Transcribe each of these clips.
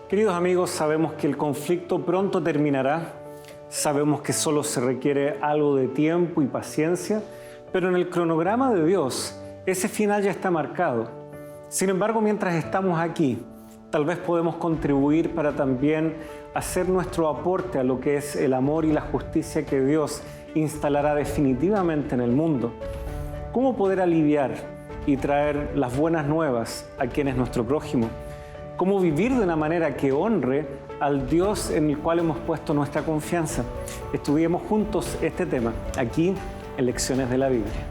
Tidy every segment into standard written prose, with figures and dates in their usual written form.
Queridos amigos, sabemos que el conflicto pronto terminará, sabemos que solo se requiere algo de tiempo y paciencia, pero en el cronograma de Dios ese final ya está marcado. Sin embargo, mientras estamos aquí, tal vez podemos contribuir para también hacer nuestro aporte a lo que es el amor y la justicia que Dios instalará definitivamente en el mundo. ¿Cómo poder aliviar y traer las buenas nuevas a quien es nuestro prójimo? ¿Cómo vivir de una manera que honre al Dios en el cual hemos puesto nuestra confianza? Estudiemos juntos este tema aquí en Lecciones de la Biblia.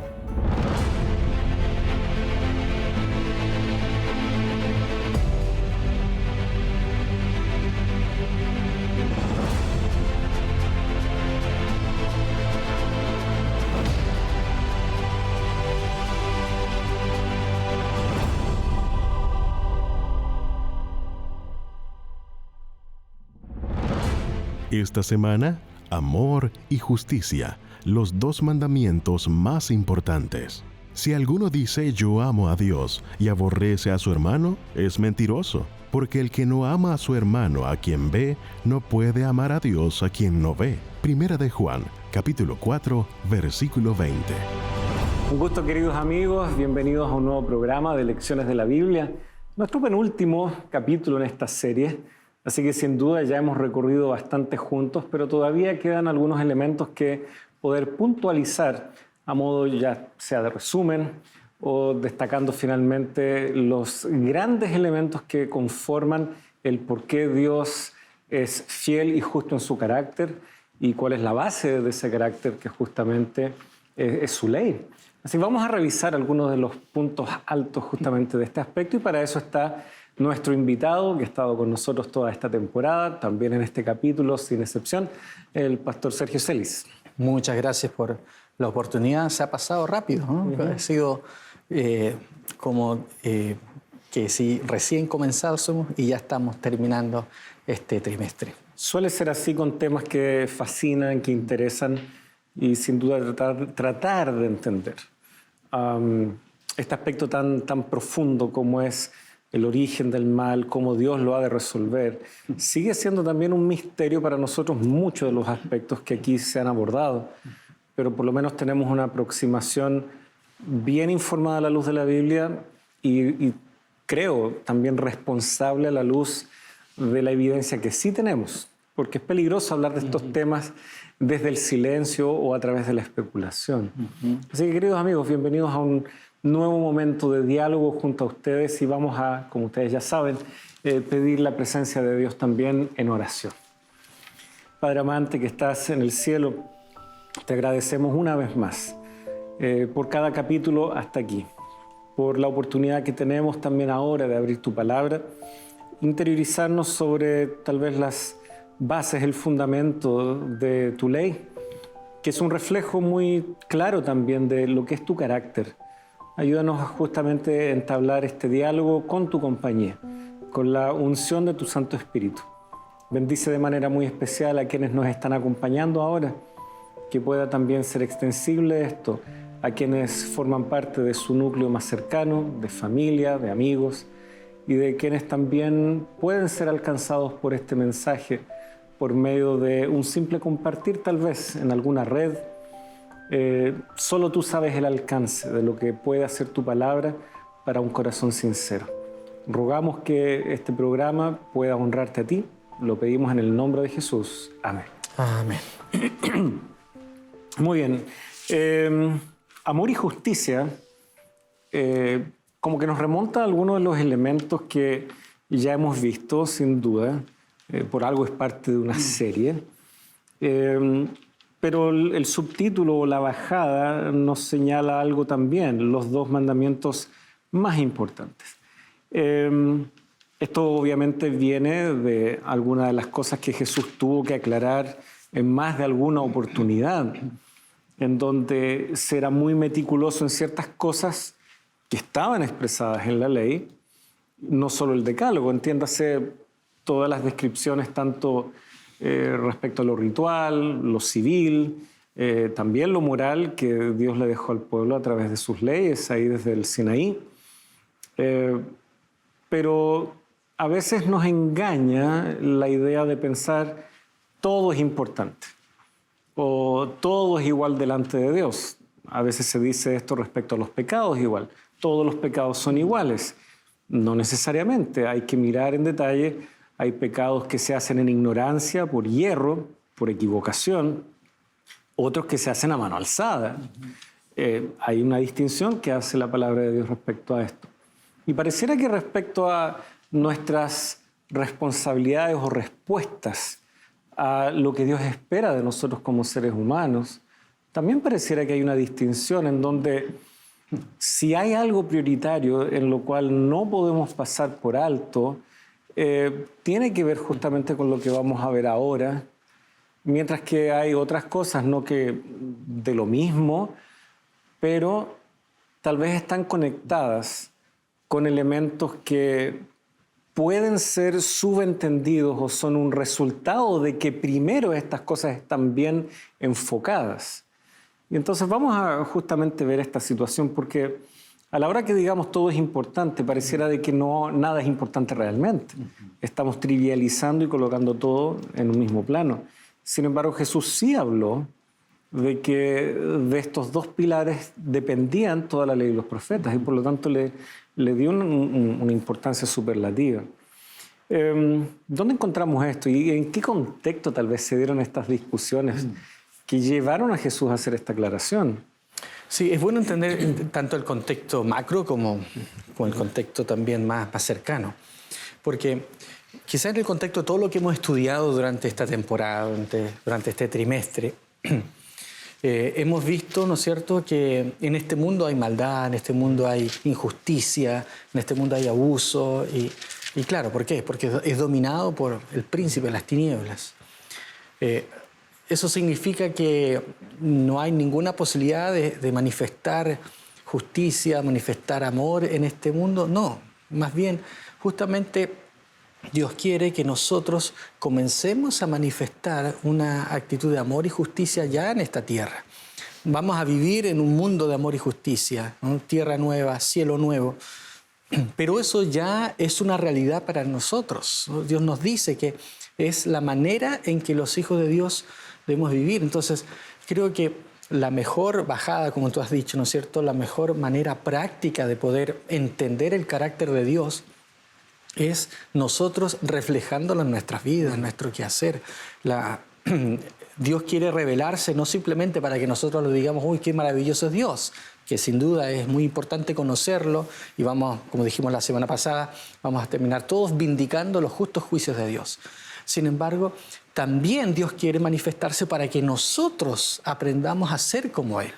Esta semana, amor y justicia, los dos mandamientos más importantes. Si alguno dice yo amo a Dios y aborrece a su hermano, es mentiroso, porque el que no ama a su hermano a quien ve, no puede amar a Dios a quien no ve. Primera de Juan, capítulo 4, versículo 20. Un gusto, queridos amigos, bienvenidos a un nuevo programa de Lecciones de la Biblia, nuestro penúltimo capítulo en esta serie. Así que sin duda ya hemos recorrido bastante juntos, pero todavía quedan algunos elementos que poder puntualizar a modo ya sea de resumen o destacando finalmente los grandes elementos que conforman el por qué Dios es fiel y justo en su carácter y cuál es la base de ese carácter que justamente es su ley. Así vamos a revisar algunos de los puntos altos justamente de este aspecto y para eso está nuestro invitado, que ha estado con nosotros toda esta temporada, también en este capítulo, sin excepción, el pastor Sergio Celis. Muchas gracias por la oportunidad. Se ha pasado rápido, ¿no? Ha sido como que si recién comenzamos y ya estamos terminando este trimestre. Suele ser así con temas que fascinan, que interesan y sin duda tratar de entender este aspecto tan profundo como es el origen del mal, cómo Dios lo ha de resolver, sigue siendo también un misterio para nosotros muchos de los aspectos que aquí se han abordado, pero por lo menos tenemos una aproximación bien informada a la luz de la Biblia y creo también responsable a la luz de la evidencia que sí tenemos, porque es peligroso hablar de estos temas desde el silencio o a través de la especulación. Así que, queridos amigos, bienvenidos a un nuevo momento de diálogo junto a ustedes y vamos a, como ustedes ya saben, pedir la presencia de Dios también en oración. Padre amante que estás en el cielo, te agradecemos una vez más por cada capítulo hasta aquí, por la oportunidad que tenemos también ahora de abrir tu palabra, interiorizarnos sobre tal vez las bases, el fundamento de tu ley, que es un reflejo muy claro también de lo que es tu carácter. Ayúdanos a justamente entablar este diálogo con tu compañía, con la unción de tu Santo Espíritu. Bendice de manera muy especial a quienes nos están acompañando ahora, que pueda también ser extensible esto a quienes forman parte de su núcleo más cercano, de familia, de amigos, y de quienes también pueden ser alcanzados por este mensaje por medio de un simple compartir tal vez en alguna red. Solo tú sabes el alcance de lo que puede hacer tu palabra para un corazón sincero. Rogamos que este programa pueda honrarte a ti. Lo pedimos en el nombre de Jesús. Amén. Amén. Muy bien. Amor y justicia, como que nos remonta a algunos de los elementos que ya hemos visto, sin duda. Por algo es parte de una serie. Pero el subtítulo o la bajada nos señala algo también, los dos mandamientos más importantes. Esto obviamente viene de algunas de las cosas que Jesús tuvo que aclarar en más de alguna oportunidad, en donde será muy meticuloso en ciertas cosas que estaban expresadas en la ley, no solo el decálogo, entiéndase todas las descripciones tanto respecto a lo ritual, lo civil, también lo moral que Dios le dejó al pueblo a través de sus leyes, ahí desde el Sinaí. Pero a veces nos engaña la idea de pensar todo es importante o todo es igual delante de Dios. A veces se dice esto respecto a los pecados igual. Todos los pecados son iguales. No necesariamente. Hay que mirar en detalle. Hay pecados que se hacen en ignorancia, por hierro, por equivocación. Otros que se hacen a mano alzada. Hay una distinción que hace la palabra de Dios respecto a esto. Y pareciera que respecto a nuestras responsabilidades o respuestas a lo que Dios espera de nosotros como seres humanos, también pareciera que hay una distinción en donde si hay algo prioritario en lo cual no podemos pasar por alto, tiene que ver justamente con lo que vamos a ver ahora, mientras que hay otras cosas, no que de lo mismo, pero tal vez están conectadas con elementos que pueden ser subentendidos o son un resultado de que primero estas cosas están bien enfocadas. Y entonces vamos a justamente ver esta situación porque a la hora que digamos todo es importante, pareciera de que nada es importante realmente. Estamos trivializando y colocando todo en un mismo plano. Sin embargo, Jesús sí habló de que de estos dos pilares dependían toda la ley y los profetas y por lo tanto le dio una importancia superlativa. ¿Dónde encontramos esto y en qué contexto tal vez se dieron estas discusiones que llevaron a Jesús a hacer esta aclaración? Sí, es bueno entender tanto el contexto macro como el contexto también más cercano. Porque quizás en el contexto de todo lo que hemos estudiado durante esta temporada, durante este trimestre, hemos visto, ¿no es cierto?, que en este mundo hay maldad, en este mundo hay injusticia, en este mundo hay abuso. Y claro, ¿por qué? Porque es dominado por el príncipe de las tinieblas. Eso significa que no hay ninguna posibilidad de manifestar justicia, manifestar amor en este mundo. No, más bien, justamente Dios quiere que nosotros comencemos a manifestar una actitud de amor y justicia ya en esta tierra. Vamos a vivir en un mundo de amor y justicia, ¿no? Tierra nueva, cielo nuevo. Pero eso ya es una realidad para nosotros, ¿no? Dios nos dice que es la manera en que los hijos de Dios debemos vivir. Entonces, creo que la mejor bajada, como tú has dicho, ¿no es cierto?, la mejor manera práctica de poder entender el carácter de Dios es nosotros reflejándolo en nuestras vidas, en nuestro quehacer. Dios quiere revelarse no simplemente para que nosotros lo digamos, uy, qué maravilloso es Dios, que sin duda es muy importante conocerlo y vamos, como dijimos la semana pasada, vamos a terminar todos vindicando los justos juicios de Dios. Sin embargo, también Dios quiere manifestarse para que nosotros aprendamos a ser como Él.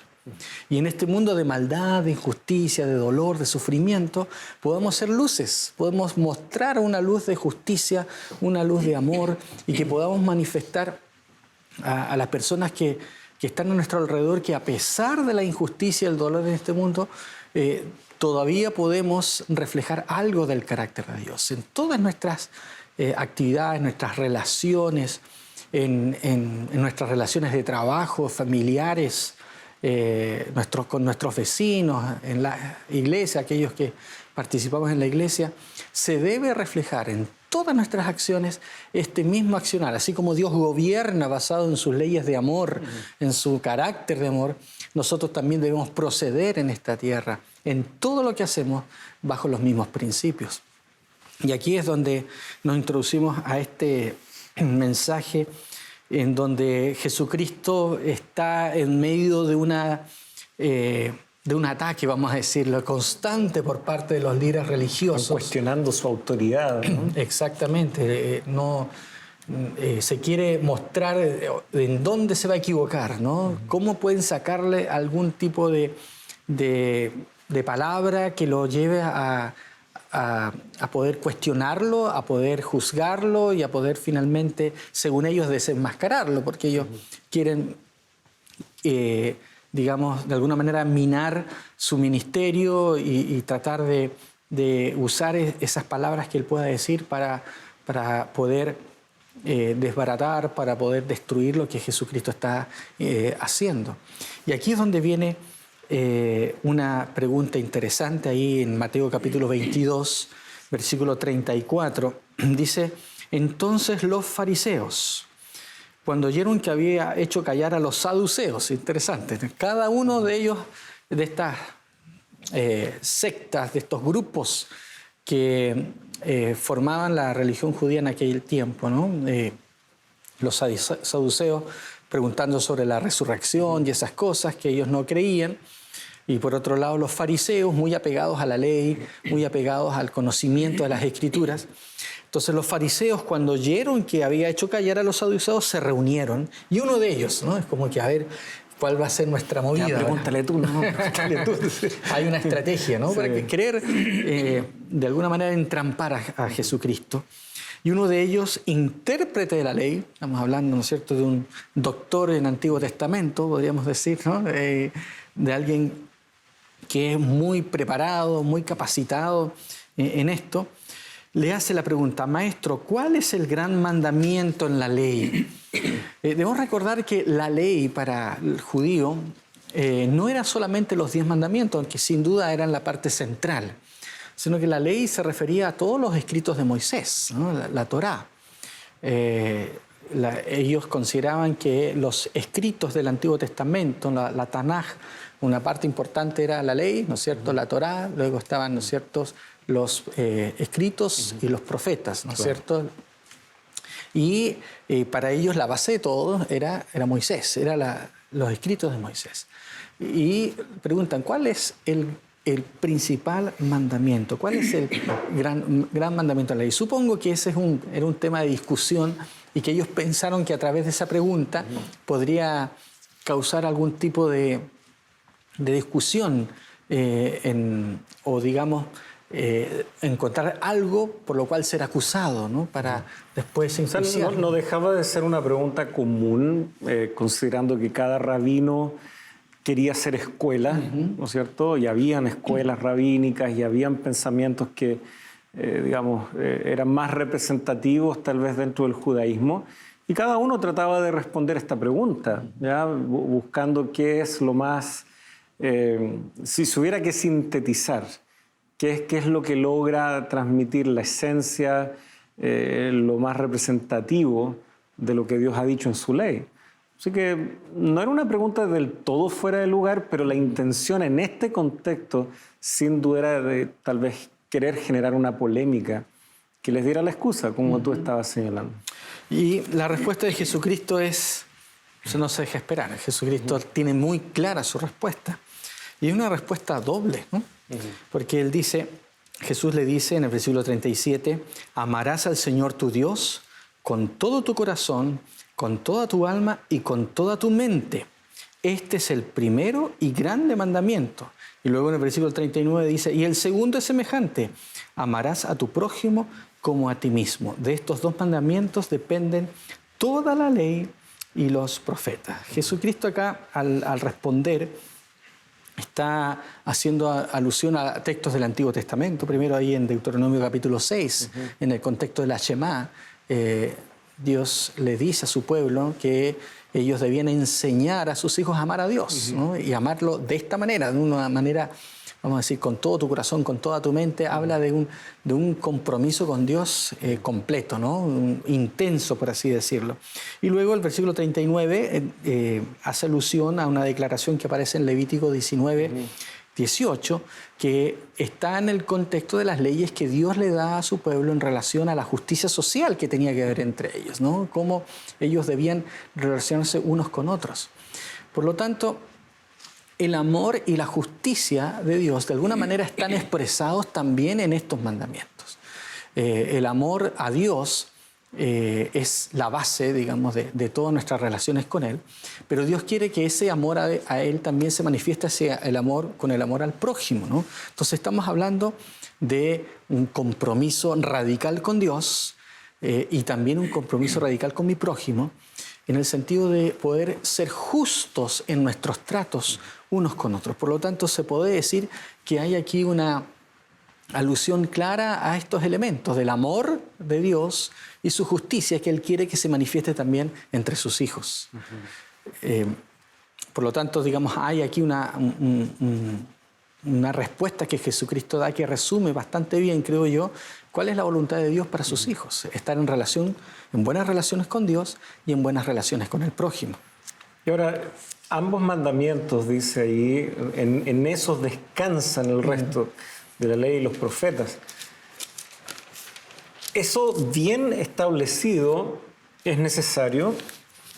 Y en este mundo de maldad, de injusticia, de dolor, de sufrimiento, podemos ser luces, podemos mostrar una luz de justicia, una luz de amor y que podamos manifestar a las personas que están a nuestro alrededor que a pesar de la injusticia y el dolor en este mundo, todavía podemos reflejar algo del carácter de Dios en todas nuestras actividades, nuestras relaciones, en nuestras relaciones de trabajo, familiares, con nuestros vecinos, en la iglesia, aquellos que participamos en la iglesia, se debe reflejar en todas nuestras acciones este mismo accionar. Así como Dios gobierna basado en sus leyes de amor, en su carácter de amor, nosotros también debemos proceder en esta tierra, en todo lo que hacemos, bajo los mismos principios. Y aquí es donde nos introducimos a este mensaje en donde Jesucristo está en medio de un ataque, vamos a decirlo, constante por parte de los líderes religiosos. Están cuestionando su autoridad, ¿no? Exactamente. Se quiere mostrar en dónde se va a equivocar, ¿no? ¿Cómo pueden sacarle algún tipo de palabra que lo lleve a poder cuestionarlo, a poder juzgarlo y a poder finalmente, según ellos, desenmascararlo, porque ellos quieren, digamos, de alguna manera minar su ministerio y tratar de usar esas palabras que él pueda decir para poder desbaratar, para poder destruir lo que Jesucristo está haciendo. Y aquí es donde viene una pregunta interesante ahí en Mateo capítulo 22, versículo 34, dice: entonces los fariseos, cuando oyeron que había hecho callar a los saduceos, interesante, cada uno de ellos, de estas sectas, de estos grupos que formaban la religión judía en aquel tiempo, ¿no? Los saduceos preguntando sobre la resurrección y esas cosas que ellos no creían. Y por otro lado, los fariseos, muy apegados a la ley, muy apegados al conocimiento de las Escrituras. Entonces los fariseos, cuando oyeron que había hecho callar a los saduceos, se reunieron. Y uno de ellos, ¿no? Es como que, a ver, ¿cuál va a ser nuestra movida? Ya, pregúntale tú, ¿no? Pregúntale tú. Hay una estrategia, ¿no? Sí. Para querer, de alguna manera, entrampar a Jesucristo. Y uno de ellos, intérprete de la ley, estamos hablando, ¿no es cierto?, de un doctor en Antiguo Testamento, podríamos decir, ¿no? De alguien que es muy preparado, muy capacitado en esto, le hace la pregunta: maestro, ¿cuál es el gran mandamiento en la ley? Debemos recordar que la ley para el judío no era solamente los 10 mandamientos, aunque sin duda eran la parte central, sino que la ley se refería a todos los escritos de Moisés, ¿no? La Torá. Ellos consideraban que los escritos del Antiguo Testamento, la Tanaj, una parte importante era la ley, ¿no es cierto?, la Torá, luego estaban, ¿no es cierto?, los escritos y los profetas, ¿no es cierto? Y para ellos la base de todo era Moisés, los escritos de Moisés. Y preguntan, ¿cuál es el principal mandamiento? ¿Cuál es el gran mandamiento de la ley? Supongo que ese era un tema de discusión y que ellos pensaron que a través de esa pregunta podría causar algún tipo de discusión o digamos encontrar algo por lo cual ser acusado, ¿no? Para después enjuiciar. O sea, no dejaba de ser una pregunta común, considerando que cada rabino quería hacer escuela, ¿no es cierto? Y habían escuelas rabínicas y habían pensamientos que, eran más representativos tal vez dentro del judaísmo. Y cada uno trataba de responder esta pregunta, ¿ya? Buscando qué es lo más... si se hubiera que sintetizar, ¿qué es lo que logra transmitir la esencia, lo más representativo de lo que Dios ha dicho en su ley? Así que no era una pregunta del todo fuera de lugar, pero la intención en este contexto sin duda era de tal vez querer generar una polémica que les diera la excusa, como tú estabas señalando. Y la respuesta de Jesucristo no se deja esperar. Jesucristo tiene muy clara su respuesta. Y es una respuesta doble, ¿no? Porque Jesús le dice en el versículo 37, amarás al Señor tu Dios con todo tu corazón, con toda tu alma y con toda tu mente. Este es el primero y grande mandamiento. Y luego en el versículo 39 dice, y el segundo es semejante, amarás a tu prójimo como a ti mismo. De estos 2 mandamientos dependen toda la ley y los profetas. Jesucristo acá, al responder, está haciendo alusión a textos del Antiguo Testamento. Primero ahí en Deuteronomio capítulo 6, en el contexto de la Shema, Dios le dice a su pueblo que ellos debían enseñar a sus hijos a amar a Dios, ¿no? Y amarlo de esta manera, de una manera, vamos a decir, con todo tu corazón, con toda tu mente. Habla de un compromiso con Dios completo, ¿no? Intenso, por así decirlo. Y luego el versículo 39 hace alusión a una declaración que aparece en Levítico 19, 18, que está en el contexto de las leyes que Dios le da a su pueblo en relación a la justicia social que tenía que haber entre ellos, ¿no? Cómo ellos debían relacionarse unos con otros. Por lo tanto, el amor y la justicia de Dios de alguna manera están expresados también en estos mandamientos. El amor a Dios es la base, digamos, de todas nuestras relaciones con Él, pero Dios quiere que ese amor a Él también se manifieste con el amor al prójimo, ¿no? Entonces estamos hablando de un compromiso radical con Dios y también un compromiso radical con mi prójimo, en el sentido de poder ser justos en nuestros tratos unos con otros. Por lo tanto, se puede decir que hay aquí una alusión clara a estos elementos del amor de Dios y su justicia que Él quiere que se manifieste también entre sus hijos. Por lo tanto, digamos, hay aquí una respuesta que Jesucristo da que resume bastante bien, creo yo, ¿Cuál es la voluntad de Dios para sus hijos? Estar en buenas relaciones con Dios y en buenas relaciones con el prójimo. Y ahora, ambos mandamientos, dice ahí, en esos descansan el resto de la ley y los profetas. Eso bien establecido es necesario.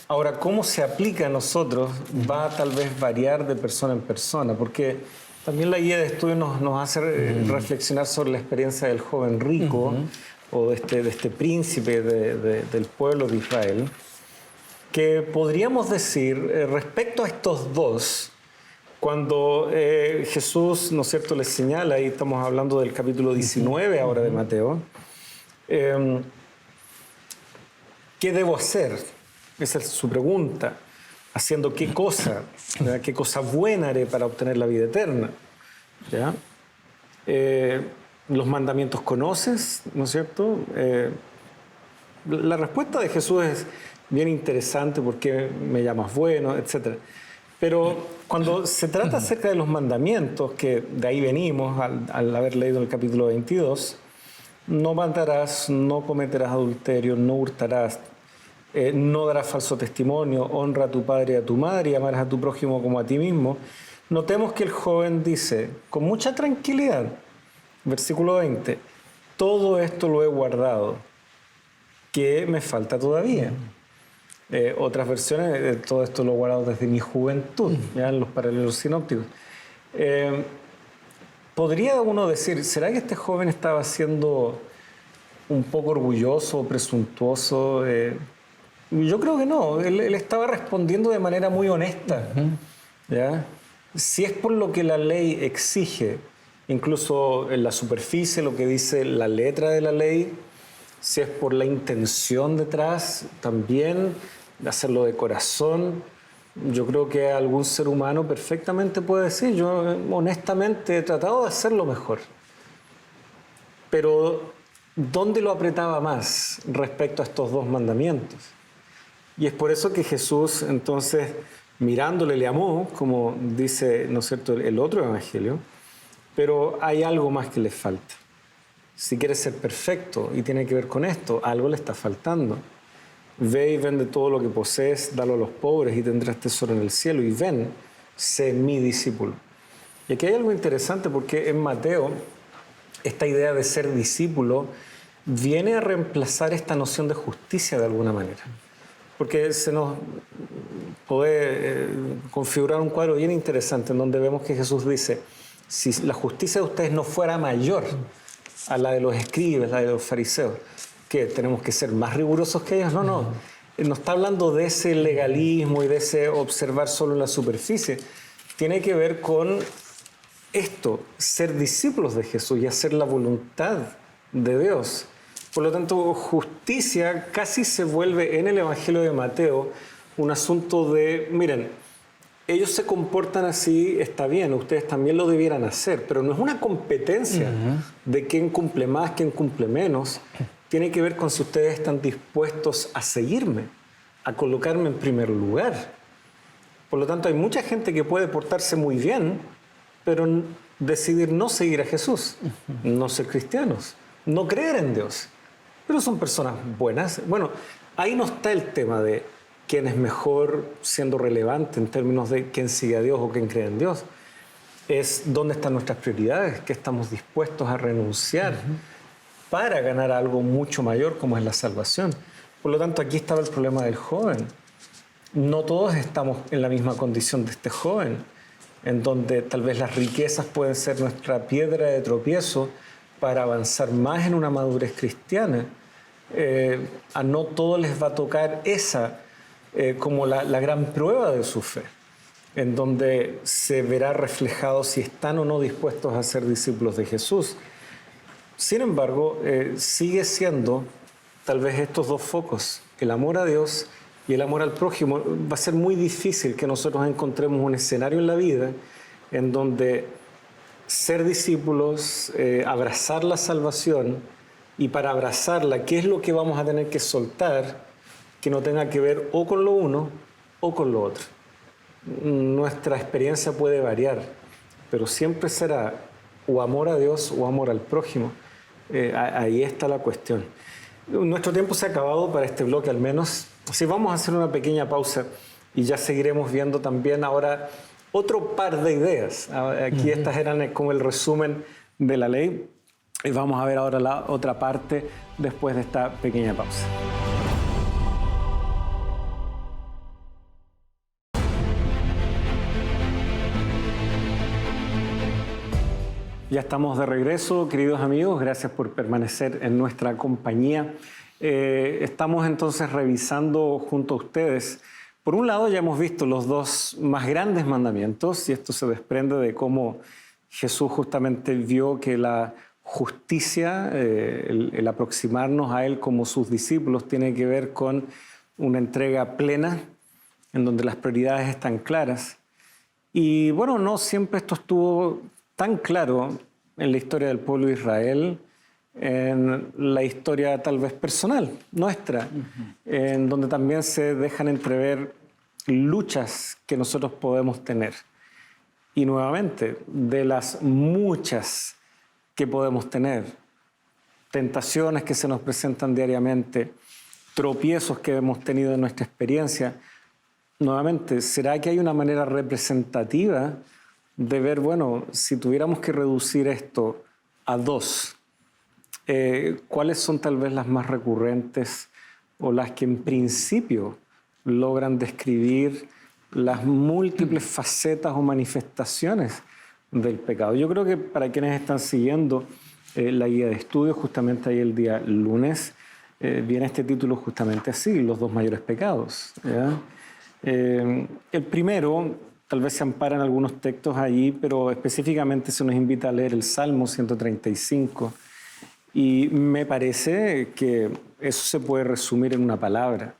Ahora, cómo se aplica a nosotros va a tal vez variar de persona en persona, porque también la guía de estudio nos hace reflexionar sobre la experiencia del joven rico o de este príncipe del pueblo de Israel, que podríamos decir respecto a estos dos, cuando Jesús, ¿no es cierto?, les señala, y estamos hablando del capítulo 19 ahora de Mateo, ¿qué debo hacer? Esa es su pregunta. ¿Haciendo qué cosa? ¿Verdad? ¿Qué cosa buena haré para obtener la vida eterna? ¿Ya? ¿Los mandamientos conoces? ¿No es cierto? La respuesta de Jesús es bien interesante, porque me llamas bueno, etc. Pero cuando se trata acerca de los mandamientos, que de ahí venimos al haber leído el capítulo 22, no matarás, no cometerás adulterio, no hurtarás, no darás falso testimonio, honra a tu padre y a tu madre y amarás a tu prójimo como a ti mismo. Notemos que el joven dice, con mucha tranquilidad, versículo 20, todo esto lo he guardado, ¿qué me falta todavía? Otras versiones, todo esto lo he guardado desde mi juventud, ya en los paralelos sinópticos. ¿Podría uno decir, ¿será que este joven estaba siendo un poco orgulloso, presuntuoso? Yo creo que no, él estaba respondiendo de manera muy honesta. ¿Ya? Si es por lo que la ley exige, incluso en la superficie, lo que dice la letra de la ley, si es por la intención detrás, también hacerlo de corazón, yo creo que algún ser humano perfectamente puede decir, yo honestamente he tratado de hacerlo mejor. Pero, ¿dónde lo apretaba más respecto a estos dos mandamientos? Y es por eso que Jesús, entonces, mirándole, le amó, como dice, ¿no es cierto?, el otro evangelio, pero hay algo más que le falta. Si quieres ser perfecto, y tiene que ver con esto, algo le está faltando. Ve y vende todo lo que posees, dalo a los pobres y tendrás tesoro en el cielo. Y ven, sé mi discípulo. Y aquí hay algo interesante, porque en Mateo esta idea de ser discípulo viene a reemplazar esta noción de justicia de alguna manera. Porque se nos puede configurar un cuadro bien interesante en donde vemos que Jesús dice, si la justicia de ustedes no fuera mayor a la de los escribas, la de los fariseos, ¿qué? ¿Tenemos que ser más rigurosos que ellos? No, no. No está hablando de ese legalismo y de ese observar solo en la superficie. Tiene que ver con esto, ser discípulos de Jesús y hacer la voluntad de Dios. Por lo tanto, justicia casi se vuelve en el Evangelio de Mateo un asunto de, miren, ellos se comportan así, está bien, ustedes también lo debieran hacer, pero no es una competencia de quién cumple más, quién cumple menos. Tiene que ver con si ustedes están dispuestos a seguirme, a colocarme en primer lugar. Por lo tanto, hay mucha gente que puede portarse muy bien, pero decidir no seguir a Jesús, no ser cristianos, no creer en Dios. Pero son personas buenas. Bueno, ahí no está el tema de quién es mejor siendo relevante en términos de quién sigue a Dios o quién cree en Dios. Es dónde están nuestras prioridades, qué estamos dispuestos a renunciar para ganar algo mucho mayor como es la salvación. Por lo tanto, aquí estaba el problema del joven. No todos estamos en la misma condición de este joven, en donde tal vez las riquezas pueden ser nuestra piedra de tropiezo para avanzar más en una madurez cristiana. A no todos les va a tocar esa como la gran prueba de su fe, en donde se verá reflejado si están o no dispuestos a ser discípulos de Jesús. Sin embargo, sigue siendo tal vez estos dos focos, el amor a Dios y el amor al prójimo. Va a ser muy difícil que nosotros encontremos un escenario en la vida en donde ser discípulos, abrazar la salvación, y para abrazarla, ¿qué es lo que vamos a tener que soltar que no tenga que ver o con lo uno o con lo otro? Nuestra experiencia puede variar, pero siempre será o amor a Dios o amor al prójimo. Ahí está la cuestión. Nuestro tiempo se ha acabado para este bloque al menos. Así vamos a hacer una pequeña pausa y ya seguiremos viendo también ahora otro par de ideas. Aquí estas eran como el resumen de la ley. Y vamos a ver ahora la otra parte después de esta pequeña pausa. Ya estamos de regreso, queridos amigos. Gracias por permanecer en nuestra compañía. Estamos entonces revisando junto a ustedes. Por un lado, ya hemos visto los dos más grandes mandamientos, y esto se desprende de cómo Jesús justamente vio que la justicia, el aproximarnos a Él como sus discípulos, tiene que ver con una entrega plena, en donde las prioridades están claras. Y bueno, no siempre esto estuvo tan claro en la historia del pueblo de Israel, en la historia tal vez personal, nuestra, en donde también se dejan entrever luchas que nosotros podemos tener. Y nuevamente, de las muchas que podemos tener, tentaciones que se nos presentan diariamente, tropiezos que hemos tenido en nuestra experiencia, nuevamente, ¿será que hay una manera representativa de ver, bueno, si tuviéramos que reducir esto a dos, cuáles son tal vez las más recurrentes o las que en principio logran describir las múltiples facetas o manifestaciones del pecado? Yo creo que para quienes están siguiendo la guía de estudio, justamente ahí el día lunes, viene este título justamente así, los dos mayores pecados, ¿ya? El primero, tal vez se amparan algunos textos allí, pero específicamente se nos invita a leer el Salmo 135. Y me parece que eso se puede resumir en una palabra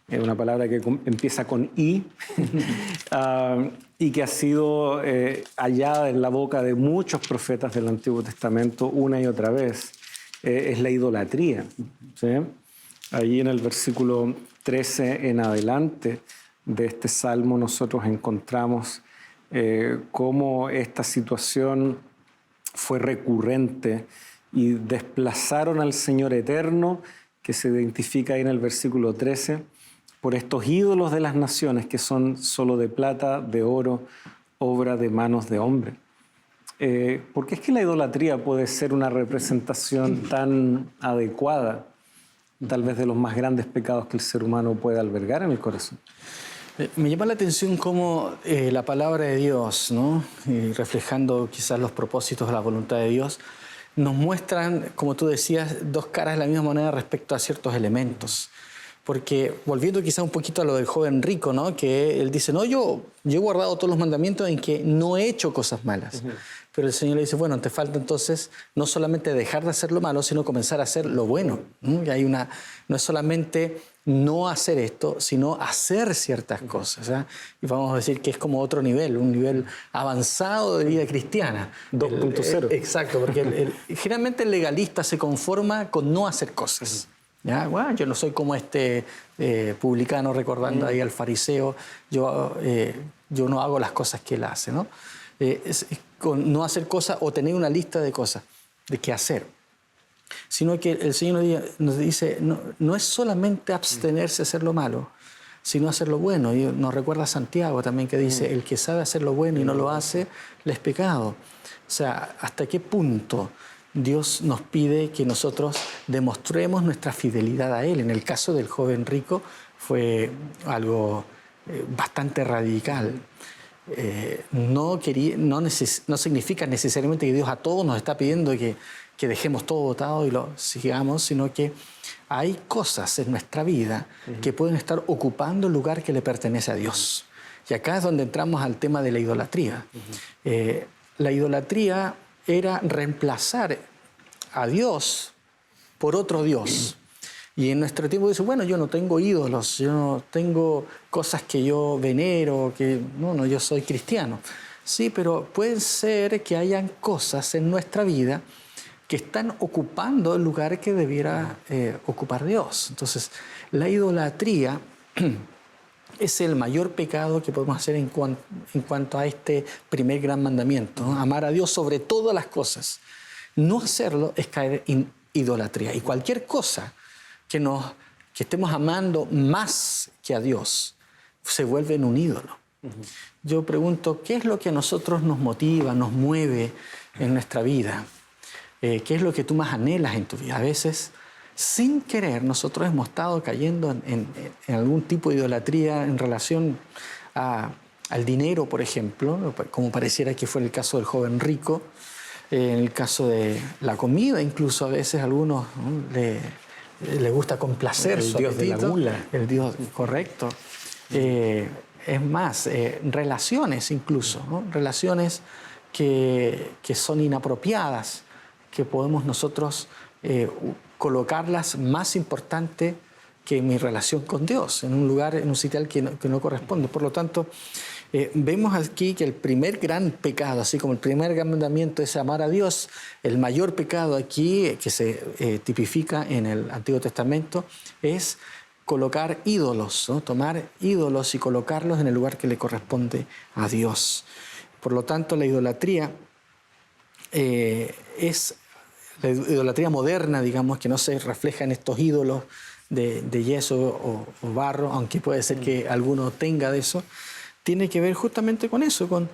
que empieza con I, y que ha sido hallada en la boca de muchos profetas del Antiguo Testamento una y otra vez. Es la idolatría, ¿sí? Allí en el versículo 13 en adelante de este salmo nosotros encontramos cómo esta situación fue recurrente y desplazaron al Señor eterno, que se identifica ahí en el versículo 13, por estos ídolos de las naciones que son solo de plata, de oro, obra de manos de hombre. ¿Por qué es que la idolatría puede ser una representación tan adecuada, tal vez de los más grandes pecados que el ser humano puede albergar en el corazón? Me llama la atención cómo la palabra de Dios, ¿no? Reflejando quizás los propósitos de la voluntad de Dios, nos muestran, como tú decías, dos caras de la misma moneda respecto a ciertos elementos. Porque, volviendo quizás un poquito a lo del joven rico, ¿no? Que él dice, no, yo he guardado todos los mandamientos en que no he hecho cosas malas. Pero el Señor le dice, bueno, te falta entonces no solamente dejar de hacer lo malo, sino comenzar a hacer lo bueno. Y hay no es solamente no hacer esto, sino hacer ciertas cosas. ¿Eh? Y vamos a decir que es como otro nivel, un nivel avanzado de vida cristiana. 2.0. Exacto, porque generalmente el legalista se conforma con no hacer cosas. ¿Ya? Bueno, yo no soy como este publicano recordando ahí al fariseo, yo no hago las cosas que él hace, ¿no? Con no hacer cosas o tener una lista de cosas de qué hacer, sino que el Señor nos dice, no es solamente abstenerse de hacer lo malo, sino hacer lo bueno. Y nos recuerda Santiago también que dice, el que sabe hacer lo bueno y no lo hace, le es pecado. O sea, ¿hasta qué punto Dios nos pide que nosotros demostremos nuestra fidelidad a Él? En el caso del joven rico fue algo bastante radical. No significa necesariamente que Dios a todos nos está pidiendo que dejemos todo botado y lo sigamos, sino que hay cosas en nuestra vida que pueden estar ocupando el lugar que le pertenece a Dios. Y acá es donde entramos al tema de la idolatría. La idolatría era reemplazar a Dios por otro Dios. Y en nuestro tiempo dice, bueno, yo no tengo ídolos, yo no tengo cosas que yo venero, no, yo soy cristiano. Sí, pero puede ser que hayan cosas en nuestra vida que están ocupando el lugar que debiera ocupar Dios. Entonces, la idolatría es el mayor pecado que podemos hacer en cuanto a este primer gran mandamiento, ¿no? Amar a Dios sobre todas las cosas. No hacerlo es caer en idolatría. Y cualquier cosa que estemos amando más que a Dios se vuelve en un ídolo. Yo pregunto, ¿qué es lo que a nosotros nos motiva, nos mueve en nuestra vida? ¿Qué es lo que tú más anhelas en tu vida? A veces, sin querer, nosotros hemos estado cayendo en algún tipo de idolatría en relación al dinero, por ejemplo, como pareciera que fue el caso del joven rico, en el caso de la comida, incluso a veces a algunos, ¿no?, le gusta complacer su apetito. El dios de la gula. El dios, correcto. Es más, relaciones incluso, ¿no? Relaciones que son inapropiadas, que podemos nosotros colocarlas más importante que mi relación con Dios, en un lugar, en un sitial que no corresponde. Por lo tanto, vemos aquí que el primer gran pecado, así como el primer gran mandamiento es amar a Dios, el mayor pecado aquí que se tipifica en el Antiguo Testamento es colocar ídolos, ¿no? Tomar ídolos y colocarlos en el lugar que le corresponde a Dios. Por lo tanto, la idolatría es la idolatría moderna, digamos, que no se refleja en estos ídolos de yeso o barro, aunque puede ser que alguno tenga de eso, tiene que ver justamente con eso, con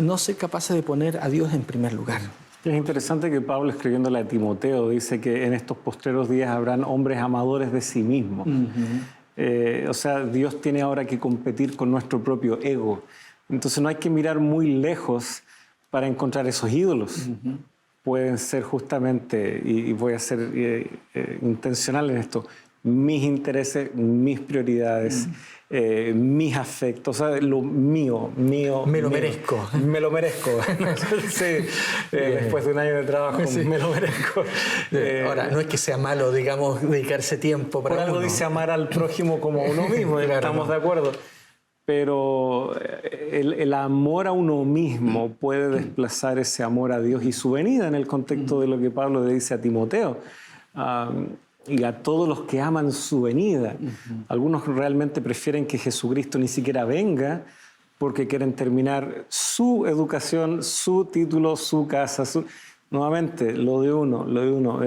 no ser capaces de poner a Dios en primer lugar. Es interesante que Pablo, escribiéndole a Timoteo, dice que en estos postreros días habrán hombres amadores de sí mismos. O sea, Dios tiene ahora que competir con nuestro propio ego. Entonces no hay que mirar muy lejos para encontrar esos ídolos. Pueden ser justamente, y voy a ser intencional en esto, mis intereses, mis prioridades, mis afectos, o sea, lo mío. Me lo merezco. Me lo merezco. Sí, después de un año de trabajo, sí, me lo merezco. Ahora, no es que sea malo, digamos, dedicarse tiempo para por algo uno. dice amar al prójimo como a uno mismo, claro, estamos de acuerdo. Pero el amor a uno mismo puede desplazar ese amor a Dios y su venida, en el contexto de lo que Pablo le dice a Timoteo. Y a todos los que aman su venida. Algunos realmente prefieren que Jesucristo ni siquiera venga porque quieren terminar su educación, su título, su casa. Nuevamente, lo de uno.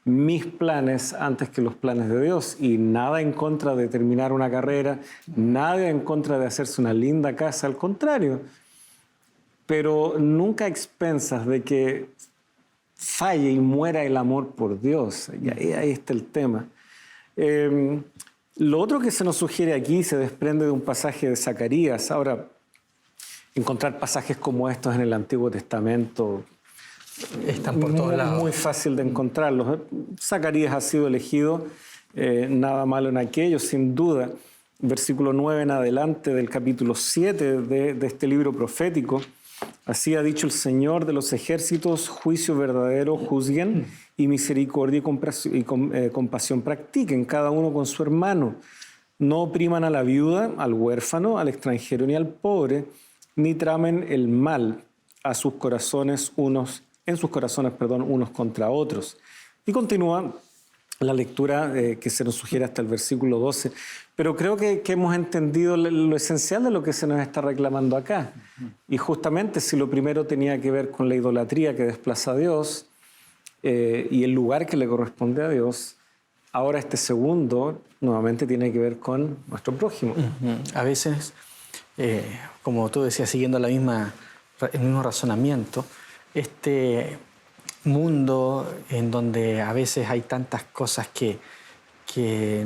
Mis planes antes que los planes de Dios. Y nada en contra de terminar una carrera, nada en contra de hacerse una linda casa, al contrario. Pero nunca a expensas de que falle y muera el amor por Dios. Y ahí está el tema. Lo otro que se nos sugiere aquí se desprende de un pasaje de Zacarías. Ahora, encontrar pasajes como estos en el Antiguo Testamento están por todos lados. Muy fácil de encontrarlos. Zacarías ha sido elegido, nada malo en aquello, sin duda. Versículo 9 en adelante del capítulo 7 de este libro profético. Así ha dicho el Señor de los ejércitos: juicio verdadero juzguen, y misericordia y compasión practiquen, cada uno con su hermano. No opriman a la viuda, al huérfano, al extranjero ni al pobre, ni tramen el mal en sus corazones unos contra otros. Y continúa la lectura que se nos sugiere hasta el versículo 12. Pero creo que hemos entendido lo esencial de lo que se nos está reclamando acá. Y justamente si lo primero tenía que ver con la idolatría que desplaza a Dios y el lugar que le corresponde a Dios, ahora este segundo nuevamente tiene que ver con nuestro prójimo. A veces, como tú decías, siguiendo el mismo razonamiento, este mundo en donde a veces hay tantas cosas que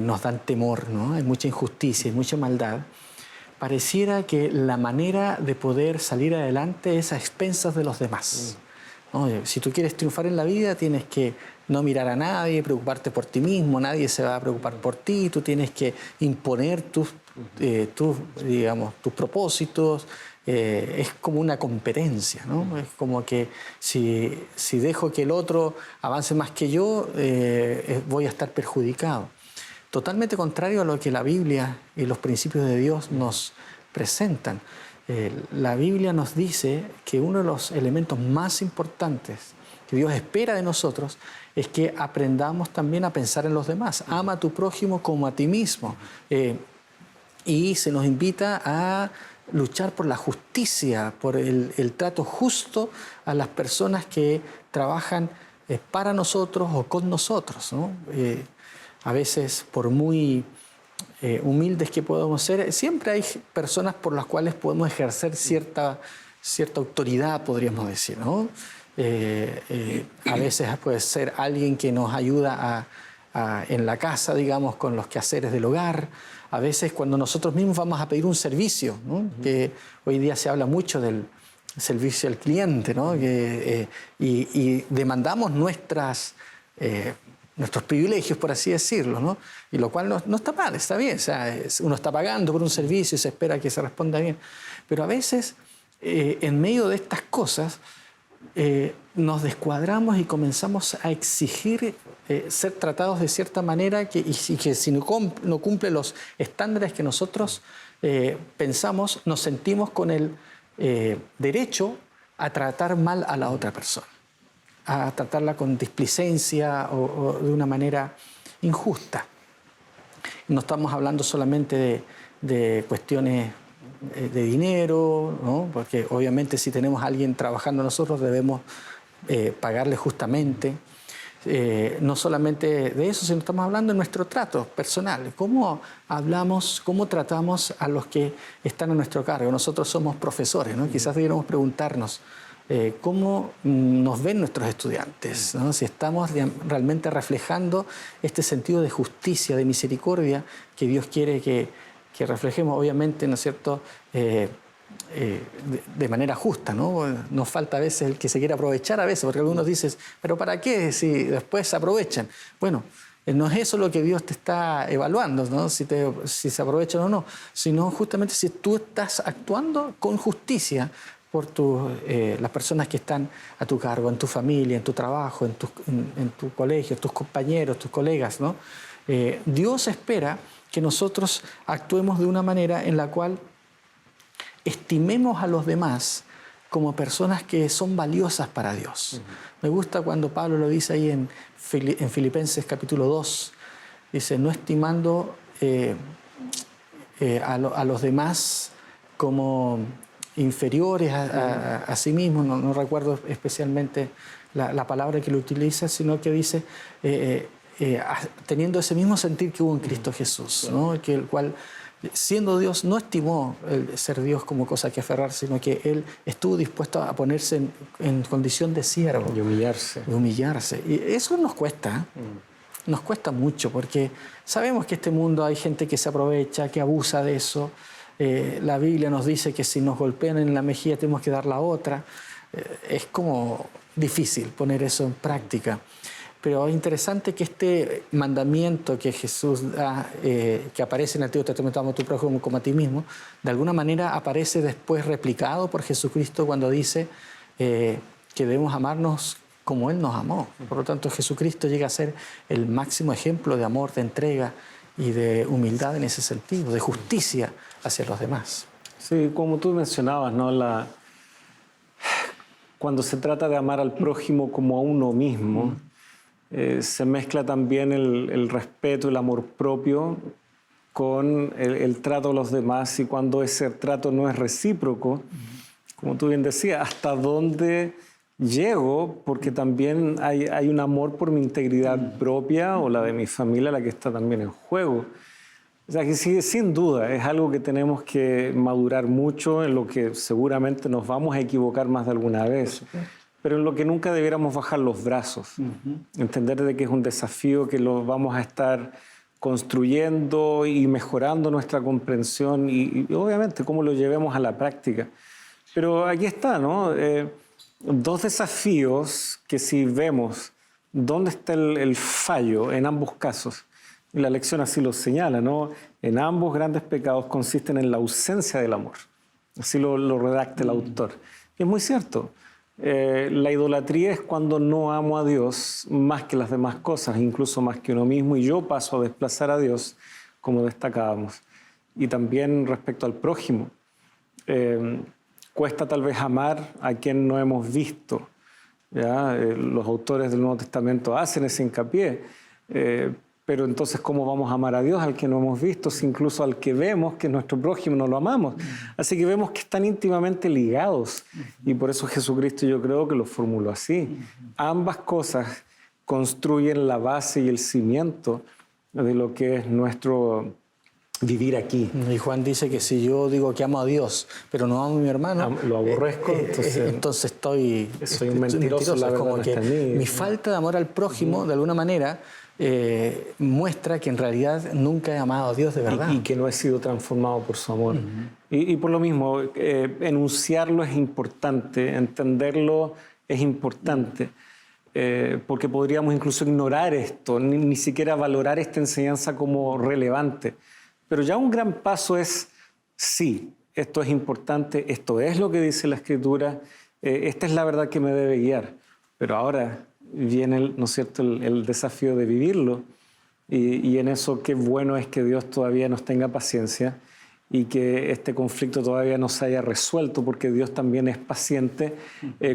nos dan temor, ¿no? Hay mucha injusticia, hay mucha maldad. Pareciera que la manera de poder salir adelante es a expensas de los demás. ¿No? Si tú quieres triunfar en la vida, tienes que no mirar a nadie, preocuparte por ti mismo, nadie se va a preocupar por ti, tú tienes que imponer tus propósitos. Es como una competencia, ¿no? Es como que si dejo que el otro avance más que yo, voy a estar perjudicado. Totalmente contrario a lo que la Biblia y los principios de Dios nos presentan. La Biblia nos dice que uno de los elementos más importantes que Dios espera de nosotros es que aprendamos también a pensar en los demás. Ama a tu prójimo como a ti mismo. Y se nos invita a luchar por la justicia, por el trato justo a las personas que trabajan para nosotros o con nosotros, ¿no? A veces, por muy humildes que podamos ser, siempre hay personas por las cuales podemos ejercer cierta autoridad, podríamos decir, ¿no? A veces puede ser alguien que nos ayuda en la casa, digamos, con los quehaceres del hogar. A veces cuando nosotros mismos vamos a pedir un servicio, ¿no? Que hoy día se habla mucho del servicio al cliente, ¿no? Y demandamos nuestros privilegios, por así decirlo, ¿no? Y lo cual no está mal, está bien. O sea, uno está pagando por un servicio y se espera que se responda bien. Pero a veces, en medio de estas cosas, nos descuadramos y comenzamos a exigir ser tratados de cierta manera y que si no cumple los estándares que nosotros pensamos, nos sentimos con el derecho a tratar mal a la otra persona, a tratarla con displicencia o de una manera injusta. No estamos hablando solamente de cuestiones de dinero, ¿no? Porque obviamente si tenemos a alguien trabajando nosotros debemos pagarle justamente. No solamente de eso, sino estamos hablando de nuestro trato personal. ¿Cómo hablamos, cómo tratamos a los que están a nuestro cargo? Nosotros somos profesores, ¿no? Quizás debiéramos preguntarnos cómo nos ven nuestros estudiantes, ¿no? Si estamos realmente reflejando este sentido de justicia, de misericordia que Dios quiere que reflejemos, obviamente, ¿no es cierto?, de manera justa, ¿no? Nos falta a veces el que se quiere aprovechar a veces, porque algunos dicen, ¿pero para qué si después se aprovechan? Bueno, no es eso lo que Dios te está evaluando, ¿no? Si se aprovechan o no, sino justamente si tú estás actuando con justicia por las personas que están a tu cargo, en tu familia, en tu trabajo, en tu colegio, tus compañeros, tus colegas, ¿no? Dios espera que nosotros actuemos de una manera en la cual estimemos a los demás como personas que son valiosas para Dios. Me gusta cuando Pablo lo dice ahí en Filipenses capítulo 2, dice, no estimando a los demás como inferiores a sí mismos, no recuerdo especialmente la palabra que lo utiliza, sino que dice teniendo ese mismo sentir que hubo en Cristo Jesús, ¿no? Que el cual, siendo Dios, no estimó el ser Dios como cosa que aferrarse, sino que Él estuvo dispuesto a ponerse en condición de siervo. Y humillarse. De humillarse. Y eso nos cuesta, nos cuesta mucho, porque sabemos que en este mundo hay gente que se aprovecha, que abusa de eso. La Biblia nos dice que si nos golpean en la mejilla tenemos que dar la otra. Es como difícil poner eso en práctica. Pero es interesante que este mandamiento que Jesús da, que aparece en el Antiguo Testamento, ama a tu prójimo como a ti mismo, de alguna manera aparece después replicado por Jesucristo cuando dice que debemos amarnos como Él nos amó. Por lo tanto, Jesucristo llega a ser el máximo ejemplo de amor, de entrega y de humildad en ese sentido, de justicia hacia los demás. Sí, como tú mencionabas, ¿no? Cuando se trata de amar al prójimo como a uno mismo, se mezcla también el respeto, el amor propio con el trato a los demás, y cuando ese trato no es recíproco, como tú bien decías, ¿hasta dónde llego? Porque también hay un amor por mi integridad propia o la de mi familia, la que está también en juego. O sea que sí, sin duda es algo que tenemos que madurar mucho, en lo que seguramente nos vamos a equivocar más de alguna vez, pero en lo que nunca debiéramos bajar los brazos. Entender de que es un desafío que lo vamos a estar construyendo y mejorando nuestra comprensión y obviamente cómo lo llevemos a la práctica. Pero aquí está, ¿no? Dos desafíos que si vemos dónde está el fallo en ambos casos, y la lección así lo señala, ¿no? En ambos grandes pecados consisten en la ausencia del amor. Así lo redacta el autor. Y es muy cierto. La idolatría es cuando no amo a Dios más que las demás cosas, incluso más que uno mismo, y yo paso a desplazar a Dios, como destacábamos. Y también respecto al prójimo. Cuesta tal vez amar a quien no hemos visto. ¿Ya? Los autores del Nuevo Testamento hacen ese hincapié. Pero entonces, ¿cómo vamos a amar a Dios al que no hemos visto, si incluso al que vemos, que es nuestro prójimo, no lo amamos? Así que vemos que están íntimamente ligados. Y por eso Jesucristo yo creo que lo formuló así. Ambas cosas construyen la base y el cimiento de lo que es nuestro vivir aquí. Y Juan dice que si yo digo que amo a Dios, pero no amo a mi hermano, lo aborrezco, entonces soy un mentiroso. La verdad como no que está en mí. mi falta de amor al prójimo, de alguna manera, muestra que en realidad nunca he amado a Dios de verdad. Y que no he sido transformado por su amor. Y por lo mismo, enunciarlo es importante, entenderlo es importante, porque podríamos incluso ignorar esto, ni siquiera valorar esta enseñanza como relevante. Pero ya un gran paso es, sí, esto es importante, esto es lo que dice la Escritura, esta es la verdad que me debe guiar. Pero ahora viene, ¿no es cierto?, el desafío de vivirlo. Y en eso qué bueno es que Dios todavía nos tenga paciencia y que este conflicto todavía no se haya resuelto, porque Dios también es paciente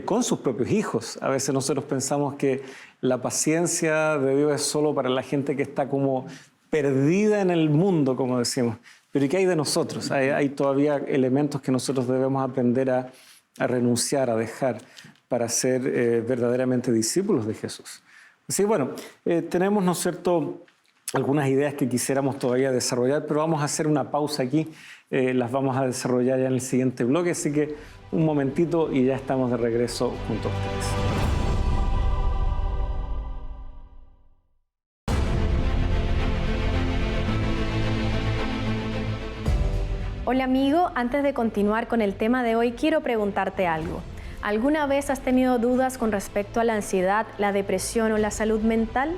con sus propios hijos. A veces nosotros pensamos que la paciencia de Dios es solo para la gente que está como perdida en el mundo, como decimos. Pero ¿y qué hay de nosotros? Hay todavía elementos que nosotros debemos aprender a renunciar, a dejar, para ser verdaderamente discípulos de Jesús. Así que bueno, tenemos, ¿no es cierto?, algunas ideas que quisiéramos todavía desarrollar, pero vamos a hacer una pausa aquí. Las vamos a desarrollar ya en el siguiente bloque, así que un momentito y ya estamos de regreso junto a ustedes. Hola amigo, antes de continuar con el tema de hoy, quiero preguntarte algo. ¿Alguna vez has tenido dudas con respecto a la ansiedad, la depresión o la salud mental?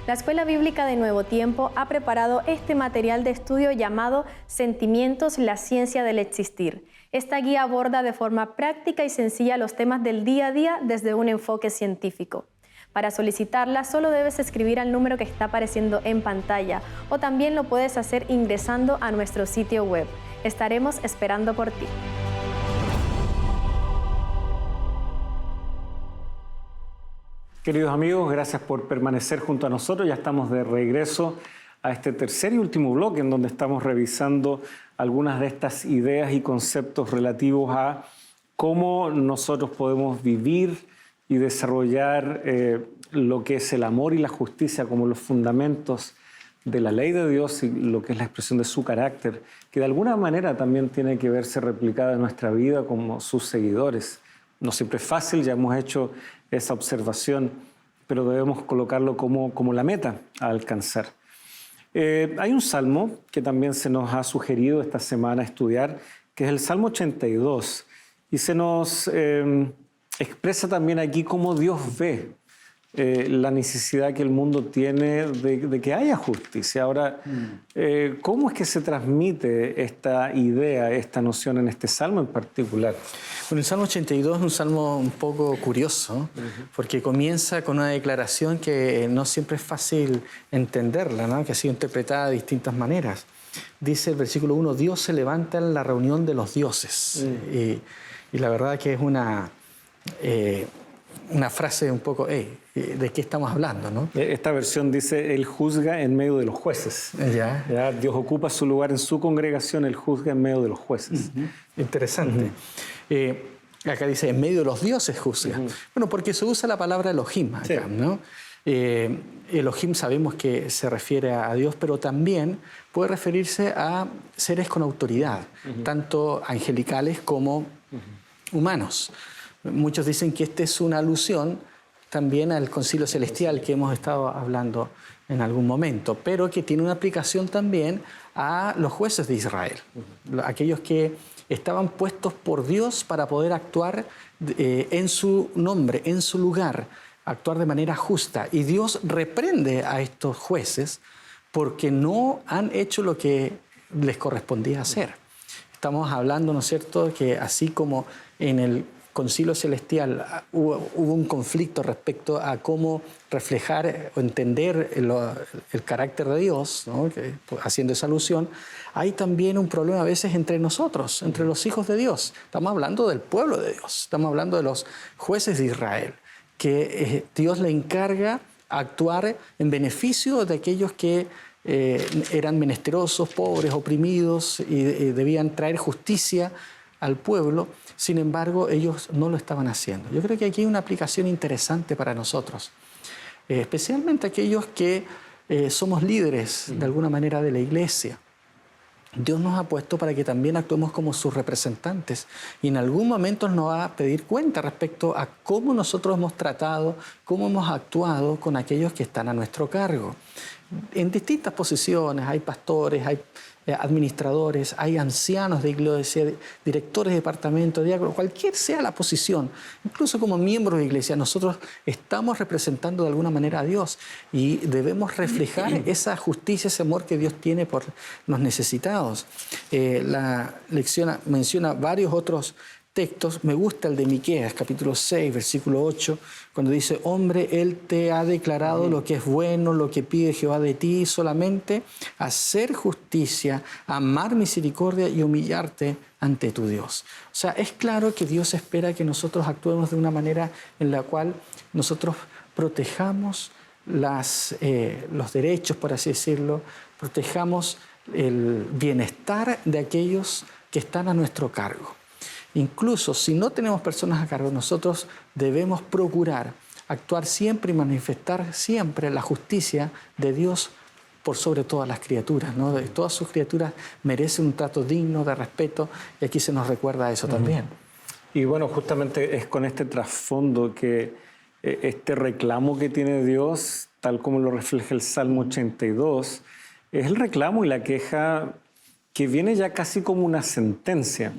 La Escuela Bíblica de Nuevo Tiempo ha preparado este material de estudio llamado Sentimientos, la ciencia del existir. Esta guía aborda de forma práctica y sencilla los temas del día a día desde un enfoque científico. Para solicitarla, solo debes escribir al número que está apareciendo en pantalla o también lo puedes hacer ingresando a nuestro sitio web. Estaremos esperando por ti. Queridos amigos, gracias por permanecer junto a nosotros. Ya estamos de regreso a este tercer y último bloque en donde estamos revisando algunas de estas ideas y conceptos relativos a cómo nosotros podemos vivir y desarrollar lo que es el amor y la justicia como los fundamentos de la ley de Dios y lo que es la expresión de su carácter, que de alguna manera también tiene que verse replicada en nuestra vida como sus seguidores. No siempre es fácil, ya hemos hecho esa observación, pero debemos colocarlo como la meta a alcanzar. Hay un salmo que también se nos ha sugerido esta semana estudiar, que es el Salmo 82, y se nos expresa también aquí cómo Dios ve la necesidad que el mundo tiene de que haya justicia. Ahora, ¿cómo es que se transmite esta idea, esta noción en este salmo en particular? Bueno, el Salmo 82 es un salmo un poco curioso, porque comienza con una declaración que no siempre es fácil entenderla, ¿no?, que ha sido interpretada de distintas maneras. Dice el versículo 1, Dios se levanta en la reunión de los dioses. Y la verdad que es una frase un poco, ¿de qué estamos hablando, no? Esta versión dice, Él juzga en medio de los jueces. ¿Ya? Dios ocupa su lugar en su congregación, Él juzga en medio de los jueces. Interesante. Acá dice, en medio de los dioses juzga. Bueno, porque se usa la palabra Elohim acá, sí, ¿no? Elohim sabemos que se refiere a Dios, pero también puede referirse a seres con autoridad, tanto angelicales como humanos. Muchos dicen que esta es una alusión también al concilio celestial que hemos estado hablando en algún momento, pero que tiene una aplicación también a los jueces de Israel, aquellos que estaban puestos por Dios para poder actuar en su nombre, en su lugar, actuar de manera justa. Y Dios reprende a estos jueces porque no han hecho lo que les correspondía hacer. Estamos hablando, ¿no es cierto?, que así como en el concilio celestial hubo un conflicto respecto a cómo reflejar o entender el carácter de Dios, ¿no?, haciendo esa alusión, hay también un problema a veces entre nosotros, entre los hijos de Dios. Estamos hablando del pueblo de Dios, estamos hablando de los jueces de Israel, que Dios le encarga actuar en beneficio de aquellos que eran menesterosos, pobres, oprimidos y debían traer justicia al pueblo. Sin embargo, ellos no lo estaban haciendo. Yo creo que aquí hay una aplicación interesante para nosotros. especialmente aquellos que somos líderes de alguna manera de la iglesia. Dios nos ha puesto para que también actuemos como sus representantes y en algún momento nos va a pedir cuenta respecto a cómo nosotros hemos tratado, cómo hemos actuado con aquellos que están a nuestro cargo. En distintas posiciones, hay pastores, hay administradores, hay ancianos de iglesia, directores de departamento, diáconos, cualquier sea la posición, incluso como miembros de iglesia, nosotros estamos representando de alguna manera a Dios y debemos reflejar esa justicia, ese amor que Dios tiene por los necesitados. La lección menciona varios otros textos. Me gusta el de Miqueas, capítulo 6, versículo 8, cuando dice: hombre, Él te ha declarado lo que es bueno, lo que pide Jehová de ti, solamente hacer justicia, amar misericordia y humillarte ante tu Dios. O sea, es claro que Dios espera que nosotros actuemos de una manera en la cual nosotros protejamos los derechos, por así decirlo, protejamos el bienestar de aquellos que están a nuestro cargo. Incluso si no tenemos personas a cargo, nosotros debemos procurar actuar siempre y manifestar siempre la justicia de Dios por sobre todas las criaturas, ¿no? Todas sus criaturas merecen un trato digno, de respeto, y aquí se nos recuerda eso también. Y bueno, justamente es con este trasfondo que este reclamo que tiene Dios, tal como lo refleja el Salmo 82, es el reclamo y la queja que viene ya casi como una sentencia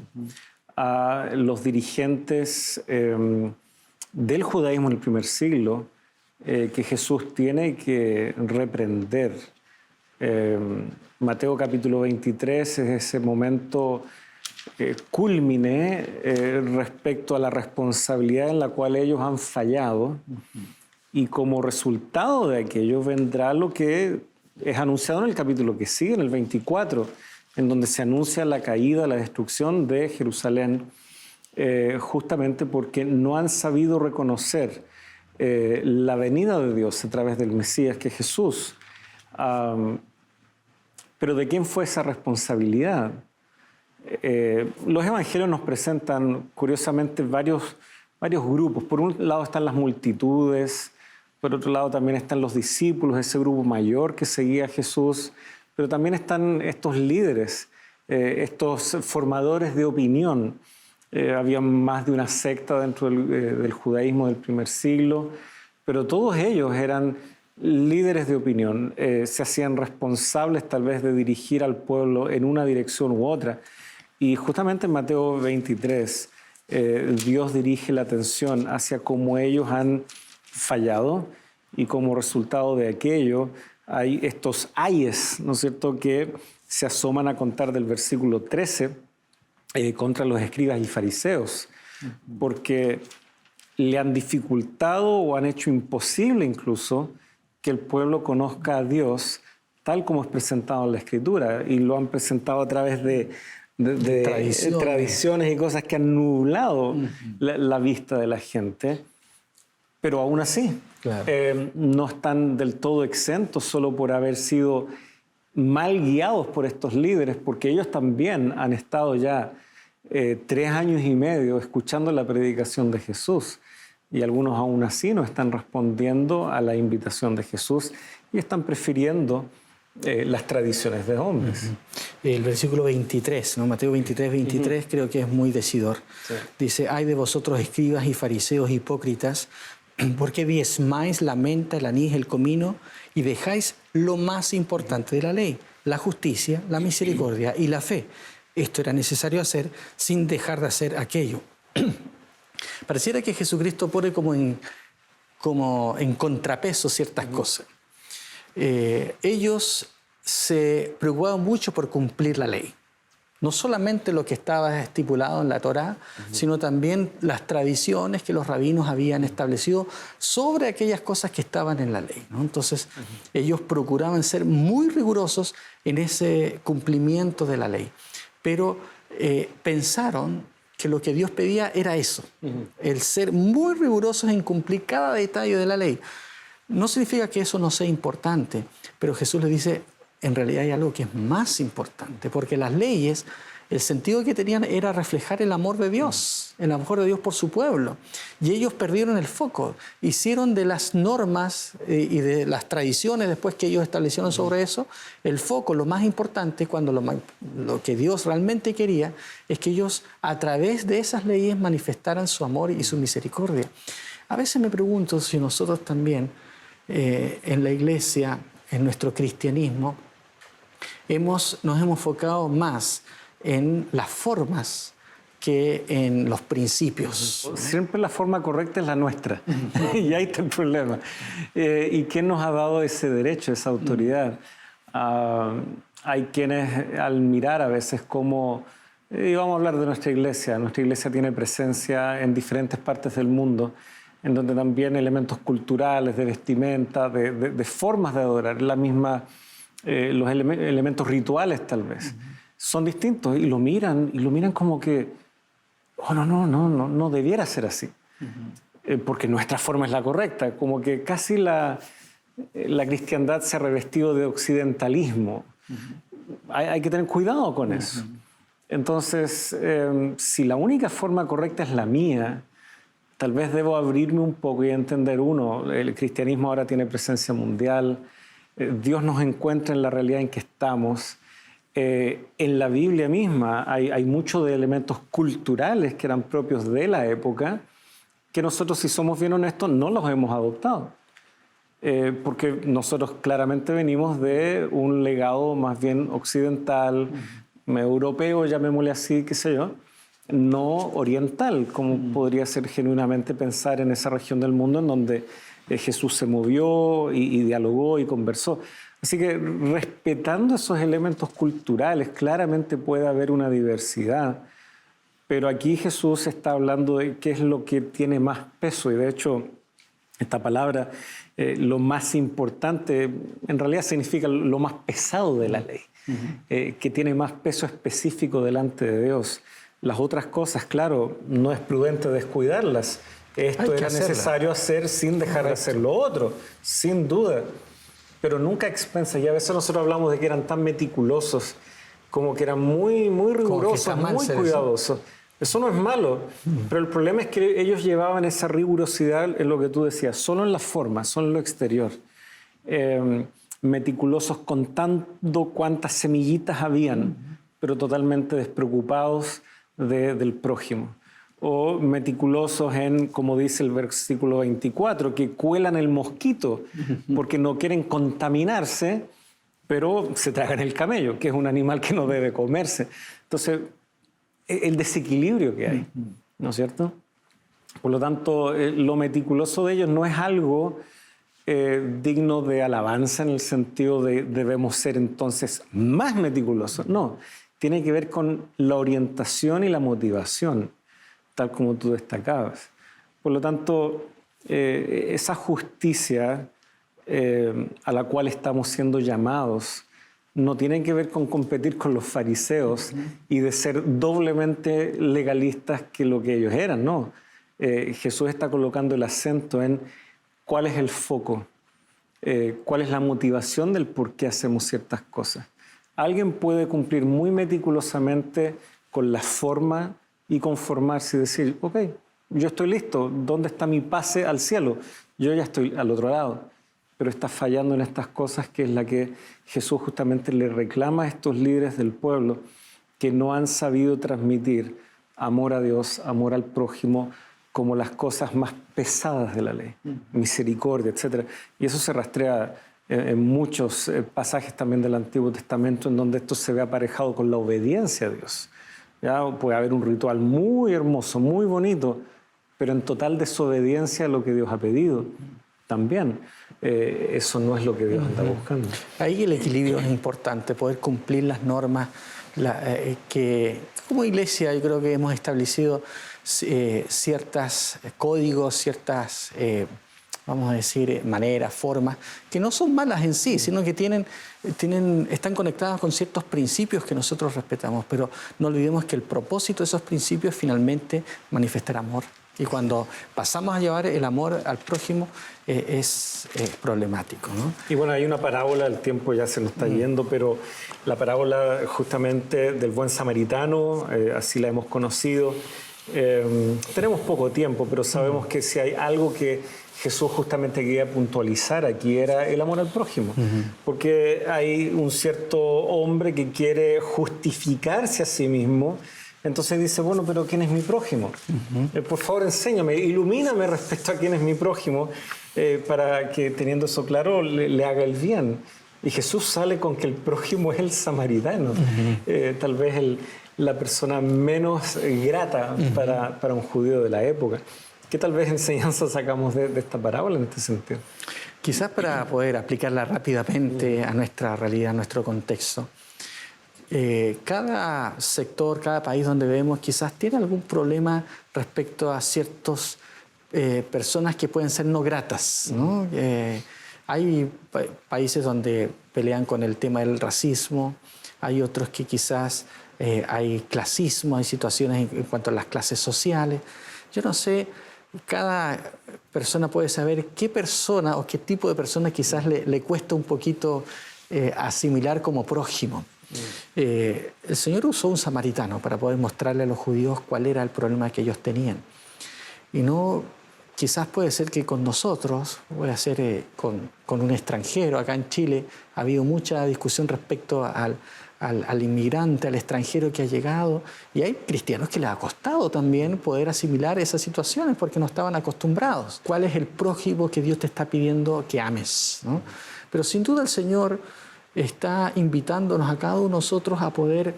a los dirigentes del judaísmo en el primer siglo, que Jesús tiene que reprender. Mateo capítulo 23 es ese momento cúlmine respecto a la responsabilidad en la cual ellos han fallado, y como resultado de aquello vendrá lo que es anunciado en el capítulo que sigue, en el 24, en donde se anuncia la caída, la destrucción de Jerusalén, justamente porque no han sabido reconocer la venida de Dios a través del Mesías, que es Jesús. Pero ¿de quién fue esa responsabilidad? Los evangelios nos presentan, curiosamente, varios grupos. Por un lado están las multitudes, por otro lado también están los discípulos, ese grupo mayor que seguía a Jesús, pero también están estos líderes, estos formadores de opinión. Había más de una secta dentro del judaísmo del primer siglo, pero todos ellos eran líderes de opinión, se hacían responsables tal vez de dirigir al pueblo en una dirección u otra. Y justamente en Mateo 23, Dios dirige la atención hacia cómo ellos han fallado, y como resultado de aquello hay estos ayes, ¿no es cierto?, que se asoman a contar del versículo 13 contra los escribas y fariseos, porque le han dificultado o han hecho imposible incluso que el pueblo conozca a Dios tal como es presentado en la Escritura, y lo han presentado a través de tradiciones y cosas que han nublado la vista de la gente. Pero aún así, no están del todo exentos solo por haber sido mal guiados por estos líderes, porque ellos también han estado ya 3 años y medio escuchando la predicación de Jesús, y algunos aún así no están respondiendo a la invitación de Jesús y están prefiriendo las tradiciones de hombres. El versículo 23, ¿no? Mateo 23, creo que es muy decidor. Sí. Dice: ay de vosotros, escribas y fariseos hipócritas, porque diezmáis la menta, el anís, el comino, y dejáis lo más importante de la ley, la justicia, la misericordia y la fe. Esto era necesario hacer sin dejar de hacer aquello. Pareciera que Jesucristo pone como en contrapeso ciertas cosas. Ellos se preocupaban mucho por cumplir la ley. No solamente lo que estaba estipulado en la Torá, sino también las tradiciones que los rabinos habían establecido sobre aquellas cosas que estaban en la ley, ¿no? Entonces, ellos procuraban ser muy rigurosos en ese cumplimiento de la ley. Pero pensaron que lo que Dios pedía era eso, el ser muy rigurosos en cumplir cada detalle de la ley. No significa que eso no sea importante, pero Jesús le dice: en realidad hay algo que es más importante, porque las leyes el sentido que tenían era reflejar el amor de Dios, el amor de Dios por su pueblo. Y ellos perdieron el foco, hicieron de las normas y de las tradiciones después que ellos establecieron sobre eso, el foco, lo más importante, cuando lo que Dios realmente quería es que ellos a través de esas leyes manifestaran su amor y su misericordia. A veces me pregunto si nosotros también en la iglesia, en nuestro cristianismo, nos hemos enfocado más en las formas que en los principios. Siempre la forma correcta es la nuestra. Y ahí está el problema. ¿Y quién nos ha dado ese derecho, esa autoridad? Hay quienes, al mirar a veces cómo... Y vamos a hablar de nuestra iglesia. Nuestra iglesia tiene presencia en diferentes partes del mundo, en donde también elementos culturales, de vestimenta, de formas de adorar, la misma, los elementos rituales tal vez, son distintos y lo miran como que, oh, no debiera ser así, porque nuestra forma es la correcta, como que casi la cristiandad se ha revestido de occidentalismo. Hay que tener cuidado con eso. Entonces, si la única forma correcta es la mía, tal vez debo abrirme un poco y entender, el cristianismo ahora tiene presencia mundial, Dios nos encuentra en la realidad en que estamos. En la Biblia misma hay muchos de elementos culturales que eran propios de la época, que nosotros, si somos bien honestos, no los hemos adoptado. Porque nosotros claramente venimos de un legado más bien occidental, europeo, llamémosle así, qué sé yo, no oriental, como podría ser genuinamente pensar en esa región del mundo en donde Jesús se movió y dialogó y conversó. Así que respetando esos elementos culturales, claramente puede haber una diversidad, pero aquí Jesús está hablando de qué es lo que tiene más peso, y de hecho esta palabra, lo más importante, en realidad significa lo más pesado de la ley, que tiene más peso específico delante de Dios. Las otras cosas, claro, no es prudente descuidarlas. Esto era necesario hacer sin dejar de hacer lo otro, sin duda. Pero nunca a expensas. Y a veces nosotros hablamos de que eran tan meticulosos, como que eran muy rigurosos, muy cuidadosos. Eso no es malo, pero el problema es que ellos llevaban esa rigurosidad en lo que tú decías, solo en la forma, solo en lo exterior. Meticulosos contando cuántas semillitas habían, pero totalmente despreocupados del prójimo. O meticulosos en, como dice el versículo 24, que cuelan el mosquito porque no quieren contaminarse, pero se tragan el camello, que es un animal que no debe comerse. Entonces, el desequilibrio que hay, ¿no es cierto? Por lo tanto, lo meticuloso de ellos no es algo digno de alabanza en el sentido de debemos ser entonces más meticulosos. No, tiene que ver con la orientación y la motivación, tal como tú destacabas. Por lo tanto, esa justicia a la cual estamos siendo llamados no tiene que ver con competir con los fariseos y de ser doblemente legalistas que lo que ellos eran, no. Jesús está colocando el acento en cuál es el foco, cuál es la motivación del por qué hacemos ciertas cosas. Alguien puede cumplir muy meticulosamente con la forma y conformarse y decir, ok, yo estoy listo, ¿dónde está mi pase al cielo? Yo ya estoy al otro lado, pero está fallando en estas cosas, que es la que Jesús justamente le reclama a estos líderes del pueblo que no han sabido transmitir amor a Dios, amor al prójimo, como las cosas más pesadas de la ley, misericordia, etc. Y eso se rastrea en muchos pasajes también del Antiguo Testamento, en donde esto se ve aparejado con la obediencia a Dios. ¿Ya? Puede haber un ritual muy hermoso, muy bonito, pero en total desobediencia a lo que Dios ha pedido también. Eso no es lo que Dios está buscando. Ahí el equilibrio es importante, poder cumplir las normas que como iglesia yo creo que hemos establecido ciertos códigos, ciertas, vamos a decir, maneras, formas, que no son malas en sí, sino que están conectadas con ciertos principios que nosotros respetamos, pero no olvidemos que el propósito de esos principios es finalmente manifestar amor. Y cuando pasamos a llevar el amor al prójimo, es problemático, ¿no? Y bueno, hay una parábola, el tiempo ya se nos está yendo, pero la parábola justamente del buen samaritano, así la hemos conocido. Tenemos poco tiempo, pero sabemos que si hay algo que Jesús justamente quería puntualizar aquí era el amor al prójimo. Porque hay un cierto hombre que quiere justificarse a sí mismo. Entonces dice, bueno, pero ¿quién es mi prójimo? Por favor, enséñame, ilumíname respecto a quién es mi prójimo, para que, teniendo eso claro, le haga el bien. Y Jesús sale con que el prójimo es el samaritano, tal vez la persona menos grata para un judío de la época. ¿Qué tal vez enseñanza sacamos de esta parábola en este sentido? Quizás para poder aplicarla rápidamente a nuestra realidad, a nuestro contexto. Cada sector, cada país donde vemos quizás tiene algún problema respecto a ciertas personas que pueden ser no gratas, ¿no? Hay países donde pelean con el tema del racismo, hay otros que quizás hay clasismo, hay situaciones en cuanto a las clases sociales. Yo no sé, cada persona puede saber qué persona o qué tipo de persona quizás le cuesta un poquito asimilar como prójimo. El Señor usó un samaritano para poder mostrarle a los judíos cuál era el problema que ellos tenían. Y no, quizás puede ser que con nosotros, voy a hacer con un extranjero, acá en Chile ha habido mucha discusión respecto al inmigrante, al extranjero que ha llegado, y hay cristianos que les ha costado también poder asimilar esas situaciones porque no estaban acostumbrados. ¿Cuál es el prójimo que Dios te está pidiendo que ames, ¿no? Pero sin duda el Señor está invitándonos a cada uno de nosotros a poder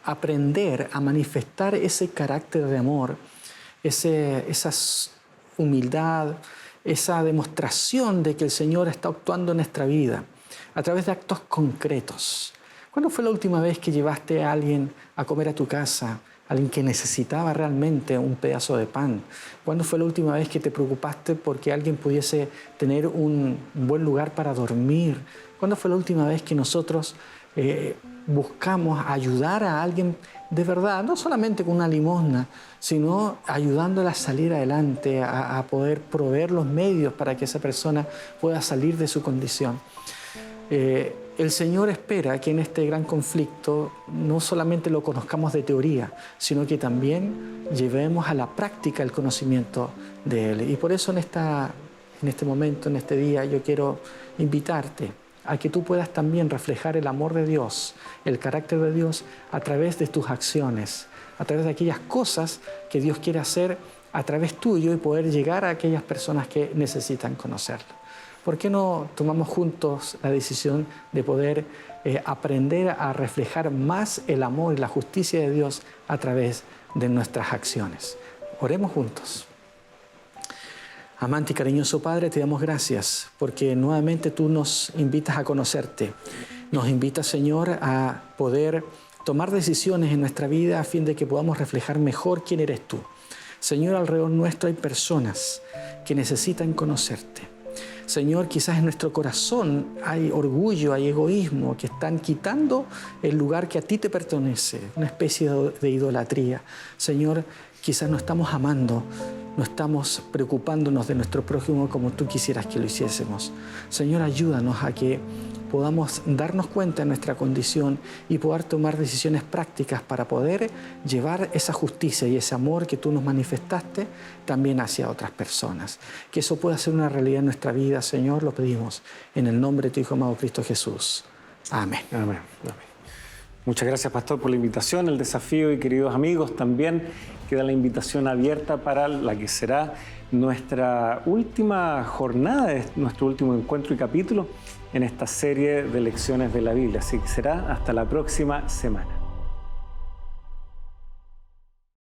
aprender a manifestar ese carácter de amor, esa humildad, esa demostración de que el Señor está actuando en nuestra vida a través de actos concretos. ¿Cuándo fue la última vez que llevaste a alguien a comer a tu casa? Alguien que necesitaba realmente un pedazo de pan. ¿Cuándo fue la última vez que te preocupaste porque alguien pudiese tener un buen lugar para dormir? ¿Cuándo fue la última vez que nosotros buscamos ayudar a alguien de verdad? No solamente con una limosna, sino ayudándola a salir adelante, a poder proveer los medios para que esa persona pueda salir de su condición. El Señor espera que en este gran conflicto no solamente lo conozcamos de teoría, sino que también llevemos a la práctica el conocimiento de Él. Y por eso en este momento, en este día, yo quiero invitarte a que tú puedas también reflejar el amor de Dios, el carácter de Dios a través de tus acciones, a través de aquellas cosas que Dios quiere hacer a través tuyo y poder llegar a aquellas personas que necesitan conocerlo. ¿Por qué no tomamos juntos la decisión de poder aprender a reflejar más el amor y la justicia de Dios a través de nuestras acciones? Oremos juntos. Amante y cariñoso Padre, te damos gracias porque nuevamente tú nos invitas a conocerte. Nos invitas, Señor, a poder tomar decisiones en nuestra vida a fin de que podamos reflejar mejor quién eres tú. Señor, alrededor nuestro hay personas que necesitan conocerte. Señor, quizás en nuestro corazón hay orgullo, hay egoísmo que están quitando el lugar que a ti te pertenece, una especie de idolatría. Señor, quizás no estamos amando, no estamos preocupándonos de nuestro prójimo como tú quisieras que lo hiciésemos. Señor, ayúdanos a que podamos darnos cuenta de nuestra condición y poder tomar decisiones prácticas para poder llevar esa justicia y ese amor que tú nos manifestaste también hacia otras personas. Que eso pueda ser una realidad en nuestra vida, Señor, lo pedimos en el nombre de tu Hijo amado Cristo Jesús. Amén. Amén. Amén. Muchas gracias, Pastor, por la invitación, el desafío, y queridos amigos, también queda la invitación abierta para la que será nuestra última jornada, nuestro último encuentro y capítulo en esta serie de lecciones de la Biblia. Así que será hasta la próxima semana.